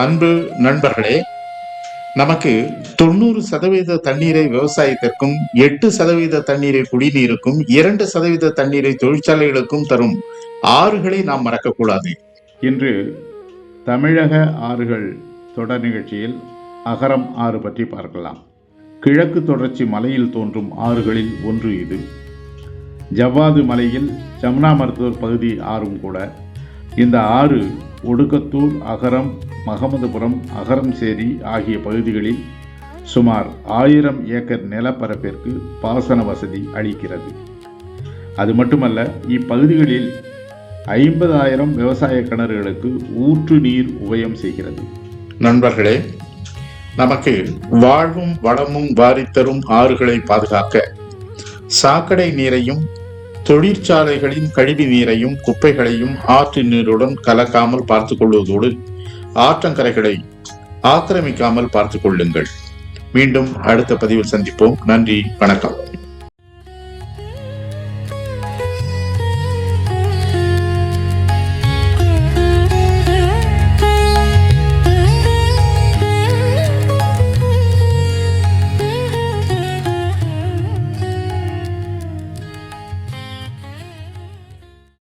அன்பு நண்பர்களே, நமக்கு 90% தண்ணீரை விவசாயத்திற்கும், 8% தண்ணீரை குடிநீருக்கும், 2% தண்ணீரை தொழிற்சாலைகளுக்கும் தரும் ஆறுகளை நாம் மறக்கக்கூடாது. இன்று தமிழக ஆறுகள் தொடர் நிகழ்ச்சியில் அகரம் ஆறு பற்றி பார்க்கலாம். கிழக்கு தொடர்ச்சி மலையில் தோன்றும் ஆறுகளில் ஒன்று இது. ஜவ்வாது மலையில் ஜமுனா மருத்துவர் பகுதி ஆறும் கூட. இந்த ஆறு ஒடுக்கத்தூர், அகரம், மகமதுபுரம், அகரம்சேரி ஆகிய பகுதிகளில் சுமார் 1000 ஏக்கர் நிலப்பரப்பிற்கு பாசன வசதி அளிக்கிறது. அது மட்டுமல்ல, இப்பகுதிகளில் 50,000 விவசாய கிணறுகளுக்கு ஊற்று நீர் உபயம் செய்கிறது. நண்பர்களே, நமக்கு வாழ்வும் வளமும் வாரித்தரும் ஆறுகளை பாதுகாக்க சாக்கடை நீரையும் தொழிற்சாலைகளின் கழிவு நீரையும் குப்பைகளையும் ஆற்று நீருடன் கலக்காமல் பார்த்துக் கொள்வதோடு ஆற்றங்கரைகளை ஆக்கிரமிக்காமல் பார்த்துக் கொள்ளுங்கள். மீண்டும் அடுத்த பதிவில் சந்திப்போம். நன்றி, வணக்கம்.